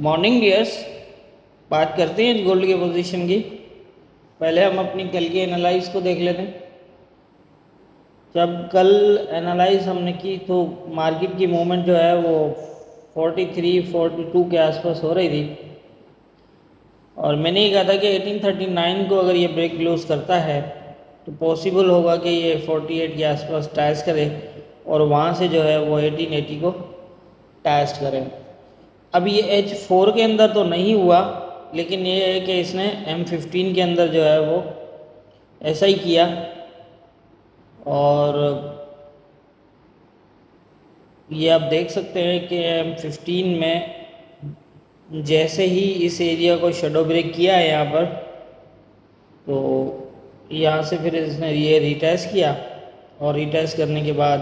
Morning dears, बात करते हैं गोल्ड की पोजीशन की। पहले हम अपनी कल की एनालाइज को देख लेते हैं। जब कल एनालाइज हमने की तो मार्केट की मूवमेंट जो है वो 43-42 के आसपास हो रही थी और मैंने ये कहा था कि 1839 को अगर ये ब्रेक क्लोज करता है तो पॉसिबल होगा कि ये 48 के आसपास टेस्ट करे और वहाँ से जो है वो 1880 को टेस्ट करें। अब ये H4 के अंदर तो नहीं हुआ, लेकिन ये है कि इसने M15 के अंदर जो है वो ऐसा ही किया और ये आप देख सकते हैं कि M15 में जैसे ही इस एरिया को शेडो ब्रेक किया है यहाँ पर, तो यहाँ से फिर इसने ये रीटेस्ट किया और रीटेस्ट करने के बाद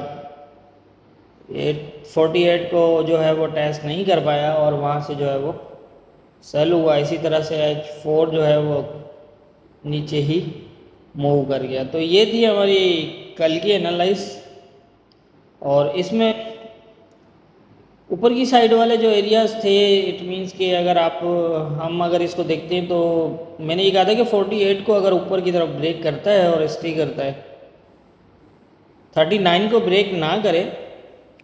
48 को जो है वो टेस्ट नहीं कर पाया और वहाँ से जो है वो सेल हुआ। इसी तरह से H4 जो है वो नीचे ही मूव कर गया। तो ये थी हमारी कल की एनालाइज और इसमें ऊपर की साइड वाले जो एरियाज़ थे, इट मीन्स कि अगर हम अगर इसको देखते हैं तो मैंने ये कहा था कि 48 को अगर ऊपर की तरफ ब्रेक करता है और स्टे करता है, 39 को ब्रेक ना करे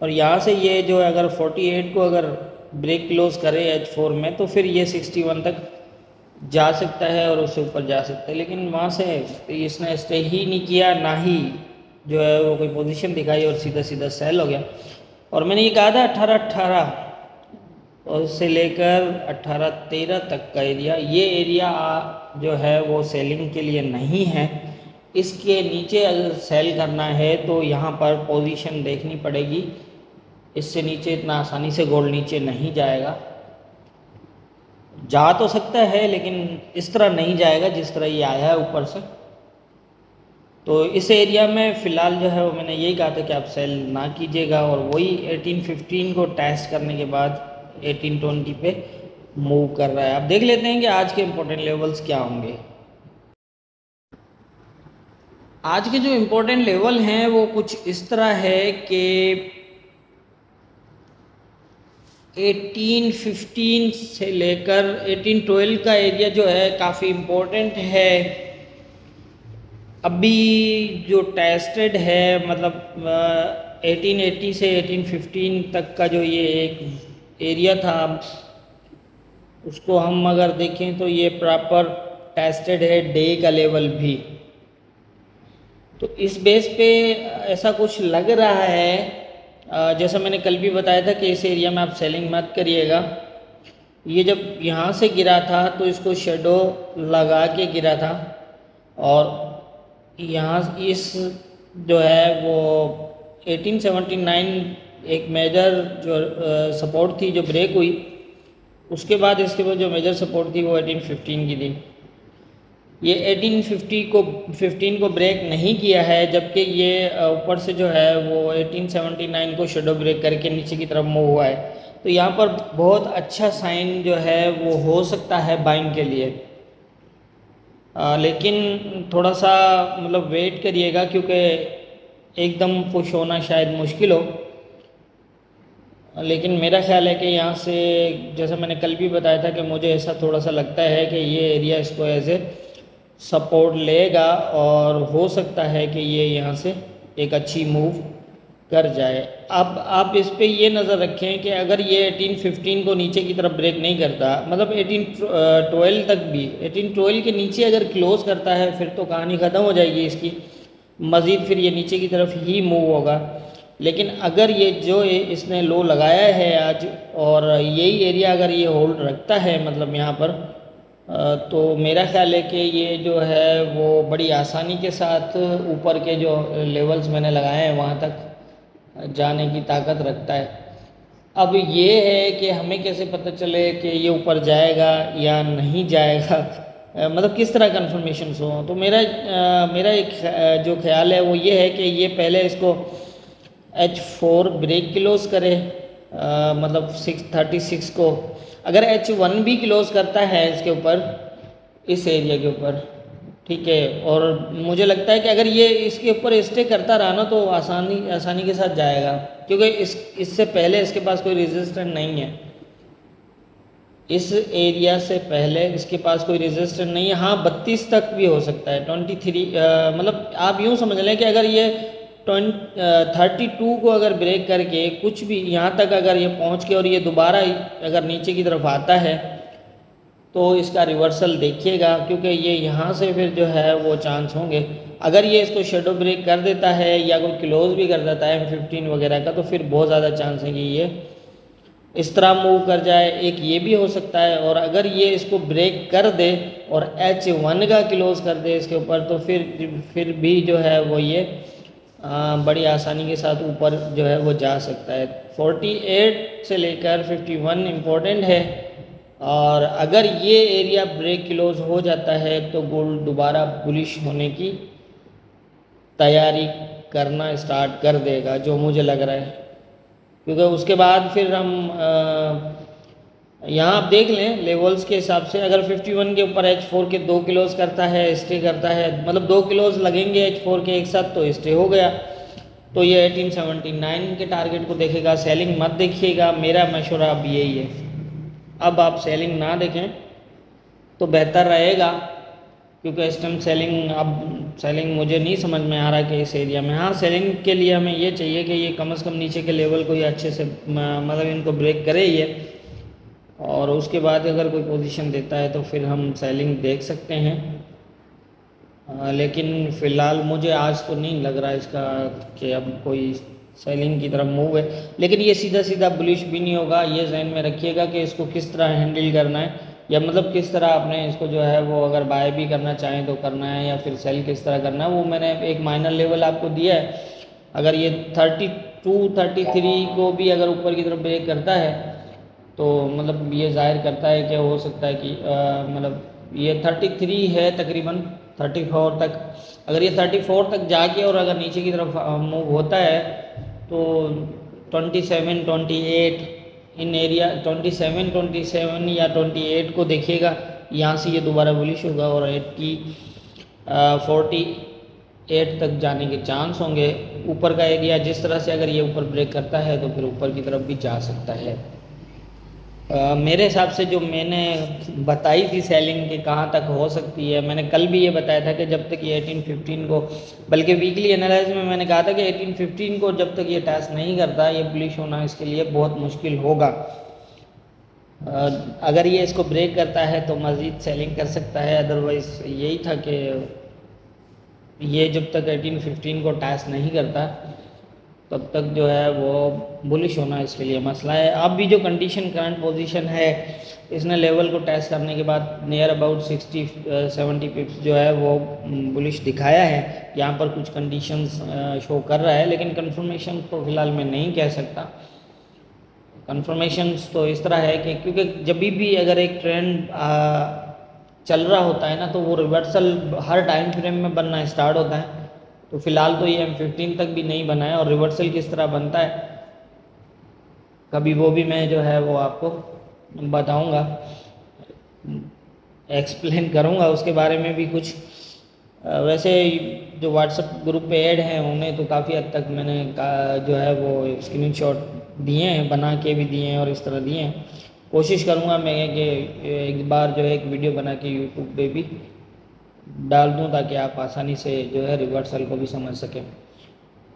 और यहाँ से ये जो है अगर 48 को अगर ब्रेक क्लोज करे H4 में तो फिर ये 61 तक जा सकता है और उससे ऊपर जा सकता है। लेकिन वहाँ से इसने स्टे ही नहीं किया, ना ही जो है वो कोई पोजीशन दिखाई और सीधा सीधा सेल हो गया। और मैंने ये कहा था 18-18 और से लेकर 18-13 तक का एरिया, ये एरिया जो है वो सेलिंग के लिए नहीं है। इसके नीचे अगर सेल करना है तो यहाँ पर पोजीशन देखनी पड़ेगी। इससे नीचे इतना आसानी से गोल्ड नीचे नहीं जाएगा, जा तो सकता है लेकिन इस तरह नहीं जाएगा जिस तरह ये आया है ऊपर से। तो इस एरिया में फ़िलहाल जो है वो मैंने यही कहा था कि आप सेल ना कीजिएगा और वही 1815 को टेस्ट करने के बाद 1820 पे मूव कर रहा है। अब देख लेते हैं कि आज के इम्पोर्टेंट लेवल्स क्या होंगे। आज के जो इम्पोर्टेंट लेवल हैं वो कुछ इस तरह है कि 1815 से लेकर 1812 का एरिया जो है काफ़ी इम्पोर्टेंट है। अभी जो टेस्टेड है मतलब 1880 से 1815 तक का जो ये एक एरिया था, उसको हम अगर देखें तो ये प्रॉपर टेस्टेड है, डे का लेवल भी। तो इस बेस पे ऐसा कुछ लग रहा है, जैसा मैंने कल भी बताया था कि इस एरिया में आप सेलिंग मत करिएगा। ये जब यहाँ से गिरा था तो इसको शेडो लगा के गिरा था और यहाँ इस जो है वो 1879 एक मेजर जो सपोर्ट थी जो ब्रेक हुई, उसके बाद इसके बाद जो मेजर सपोर्ट थी वो 1815 की थी। ये 1815 को ब्रेक नहीं किया है, जबकि ये ऊपर से जो है वो 1879 को शेडो ब्रेक करके नीचे की तरफ मूव हुआ है। तो यहाँ पर बहुत अच्छा साइन जो है वो हो सकता है बाइंग के लिए, लेकिन थोड़ा सा मतलब वेट करिएगा क्योंकि एकदम पुश होना शायद मुश्किल हो। लेकिन मेरा ख्याल है कि यहाँ से, जैसा मैंने कल भी बताया था कि मुझे ऐसा थोड़ा सा लगता है कि ये एरिया इसको एज ए सपोर्ट लेगा और हो सकता है कि ये यहाँ से एक अच्छी मूव कर जाए। अब आप इस पे ये नज़र रखें कि अगर ये 1815 को नीचे की तरफ ब्रेक नहीं करता, मतलब 1812 तक भी 1812 के नीचे अगर क्लोज करता है फिर तो कहानी ख़त्म हो जाएगी इसकी, मज़ीद फिर ये नीचे की तरफ ही मूव होगा। लेकिन अगर ये जो इसने लो लगाया है आज और यही एरिया अगर ये होल्ड रखता है मतलब यहाँ पर, तो मेरा ख्याल है कि ये जो है वो बड़ी आसानी के साथ ऊपर के जो लेवल्स मैंने लगाए हैं वहाँ तक जाने की ताकत रखता है। अब ये है कि हमें कैसे पता चले कि ये ऊपर जाएगा या नहीं जाएगा, मतलब किस तरह कन्फर्मेशन हो। तो मेरा एक जो ख्याल है वो ये है कि ये पहले इसको H4 ब्रेक क्लोज करे, मतलब 636 को। अगर H1 भी क्लोज करता है इसके ऊपर, इस एरिया के ऊपर, ठीक है, और मुझे लगता है कि अगर ये इसके ऊपर स्टे करता रहा ना तो आसानी के साथ जाएगा, क्योंकि इससे पहले इसके पास कोई रेजिस्टेंस नहीं है। इस एरिया से पहले इसके पास कोई रेजिस्टेंस नहीं है। हाँ 32 तक भी हो सकता है, 23 मतलब आप यूँ समझ लें कि अगर ये 32 को अगर ब्रेक करके कुछ भी यहाँ तक अगर ये पहुँच के और ये दोबारा अगर नीचे की तरफ आता है तो इसका रिवर्सल देखिएगा, क्योंकि ये यहाँ से फिर जो है वो चांस होंगे। अगर ये इसको शेडो ब्रेक कर देता है या कोई क्लोज भी कर देता है M15 वगैरह का, तो फिर बहुत ज़्यादा चांस है कि ये इस तरह मूव कर जाए। एक ये भी हो सकता है, और अगर ये इसको ब्रेक कर दे और H1 का क्लोज कर दे इसके ऊपर, तो फिर भी जो है वो ये बड़ी आसानी के साथ ऊपर जो है वो जा सकता है। 48 से लेकर 51 इम्पोर्टेंट है, और अगर ये एरिया ब्रेक क्लोज हो जाता है तो गोल्ड दोबारा बुलिश होने की तैयारी करना स्टार्ट कर देगा, जो मुझे लग रहा है। क्योंकि उसके बाद फिर हम यहाँ आप देख लें लेवल्स के हिसाब से, अगर 51 के ऊपर H4 के 2 क्लोज करता है, स्टे करता है, मतलब 2 क्लोज लगेंगे H4 के एक साथ तो स्टे हो गया, तो ये 1879 के टारगेट को देखेगा। सेलिंग मत देखिएगा, मेरा मशवरा अब यही है। अब आप सेलिंग ना देखें तो बेहतर रहेगा, क्योंकि इस टाइम सेलिंग मुझे नहीं समझ में आ रहा कि इस एरिया में। हाँ सेलिंग के लिए हमें ये चाहिए कि ये कम से कम नीचे के लेवल को ये अच्छे से मतलब इनको ब्रेक करे ये, और उसके बाद अगर कोई पोजीशन देता है तो फिर हम सेलिंग देख सकते हैं। लेकिन फ़िलहाल मुझे आज तो नहीं लग रहा इसका कि अब कोई सेलिंग की तरफ मूव है। लेकिन ये सीधा सीधा बुलिश भी नहीं होगा, ये जहन में रखिएगा कि इसको किस तरह हैंडल करना है, या मतलब किस तरह आपने इसको जो है वो अगर बाय भी करना चाहें तो करना है, या फिर सेल किस तरह करना है। वो मैंने एक माइनर लेवल आपको दिया है। अगर ये 32-33 को भी अगर ऊपर की तरफ ब्रेक करता है तो मतलब ये जाहिर करता है कि हो सकता है कि मतलब ये 33 है तकरीबन 34 तक, अगर ये 34 तक जाके और अगर नीचे की तरफ मूव होता है तो 27-28 इन एरिया 27 या 28 को देखिएगा, यहाँ से ये दोबारा बुलिश होगा और 48 तक जाने के चांस होंगे। ऊपर का एरिया जिस तरह से अगर ये ऊपर ब्रेक करता है तो फिर ऊपर की तरफ भी जा सकता है। मेरे हिसाब से जो मैंने बताई थी सेलिंग के कहाँ तक हो सकती है, मैंने कल भी ये बताया था कि जब तक ये 18-15 को, बल्कि वीकली एनालिसिस में मैंने कहा था कि 18-15 को जब तक ये टेस्ट नहीं करता ये बुलिश होना इसके लिए बहुत मुश्किल होगा। अगर ये इसको ब्रेक करता है तो मज़ीद सेलिंग कर सकता है, अदरवाइज़ यही था कि ये जब तक 18-15 को टेस्ट नहीं करता तब तक जो है वो बुलिश होना इसके लिए मसला है। अब भी जो कंडीशन करंट पोजीशन है, इसने लेवल को टेस्ट करने के बाद नियर अबाउट 60-70 पिप्स जो है वो बुलिश दिखाया है। यहाँ पर कुछ कंडीशंस शो कर रहा है, लेकिन कंफर्मेशन तो फ़िलहाल मैं नहीं कह सकता। कंफर्मेशंस तो इस तरह है कि क्योंकि जब भी अगर एक ट्रेंड चल रहा होता है ना तो वो रिवर्सल हर टाइम फ्रेम में बनना स्टार्ट होता है। तो फ़िलहाल तो ये M15 तक भी नहीं बना है, और रिवर्सल किस तरह बनता है कभी वो भी मैं जो है वो आपको बताऊंगा, एक्सप्लेन करूंगा उसके बारे में भी कुछ। वैसे जो व्हाट्सएप ग्रुप पे ऐड हैं उन्हें तो काफ़ी हद तक मैंने जो है वो स्क्रीनशॉट दिए हैं, बना के भी दिए हैं और इस तरह दिए हैं। कोशिश करूंगा मैं कि एक बार जो है एक वीडियो बना के यूट्यूब पे भी डाल दूं ताकि आप आसानी से जो है रिवर्सल को भी समझ सकें।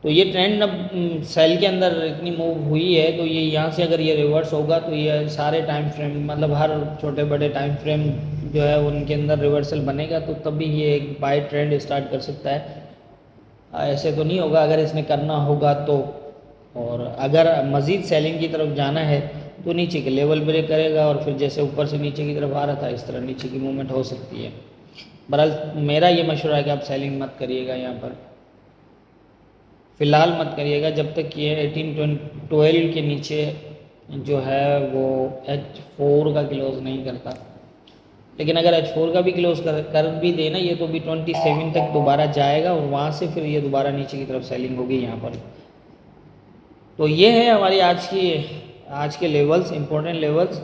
तो ये ट्रेंड अब सेल के अंदर इतनी मूव हुई है, तो ये यहाँ से अगर ये रिवर्स होगा तो ये सारे टाइम फ्रेम मतलब हर छोटे बड़े टाइम फ्रेम जो है उनके अंदर रिवर्सल बनेगा, तो तभी ये एक बाय ट्रेंड स्टार्ट कर सकता है। ऐसे तो नहीं होगा अगर इसने करना होगा तो। और अगर मज़ीद सेलिंग की तरफ जाना है तो नीचे के लेवल ब्रेक करेगा, और फिर जैसे ऊपर से नीचे की तरफ आ रहा था इस तरह नीचे की मूवमेंट हो सकती है। बहरहाल मेरा ये मशवरा है कि आप सेलिंग मत करिएगा, यहाँ पर फ़िलहाल मत करिएगा जब तक ये 18-12 के नीचे जो है वो H4 का क्लोज नहीं करता। लेकिन अगर H4 का भी क्लोज कर भी देना ये तो भी 27 तक दोबारा जाएगा, और वहाँ से फिर ये दोबारा नीचे की तरफ सेलिंग होगी यहाँ पर। तो ये है हमारी आज के लेवल्स, इम्पोर्टेंट लेवल्स।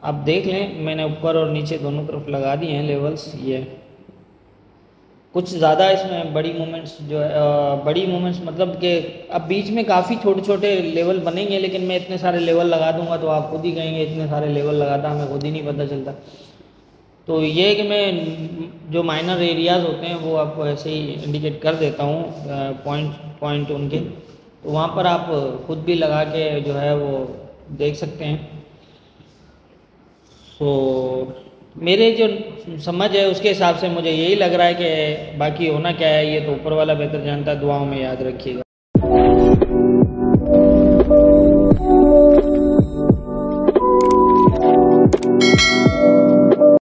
आप देख लें मैंने ऊपर और नीचे दोनों तरफ लगा दिए हैं लेवल्स। ये कुछ ज़्यादा इसमें बड़ी मूवमेंट्स जो है बड़ी मूवमेंट्स मतलब कि अब बीच में काफ़ी छोटे छोटे लेवल बनेंगे, लेकिन मैं इतने सारे लेवल लगा दूंगा तो आप खुद ही कहेंगे इतने सारे लेवल लगाता हमें खुद ही नहीं पता चलता। तो ये है कि मैं जो माइनर एरियाज़ होते हैं वो आपको ऐसे ही इंडिकेट कर देता हूँ पॉइंट उनके, तो वहाँ पर आप खुद भी लगा के जो है वो देख सकते हैं। तो मेरे जो समझ है उसके हिसाब से मुझे यही लग रहा है कि बाकी होना क्या है ये तो ऊपर वाला बेहतर जानता है। दुआओं में याद रखिएगा।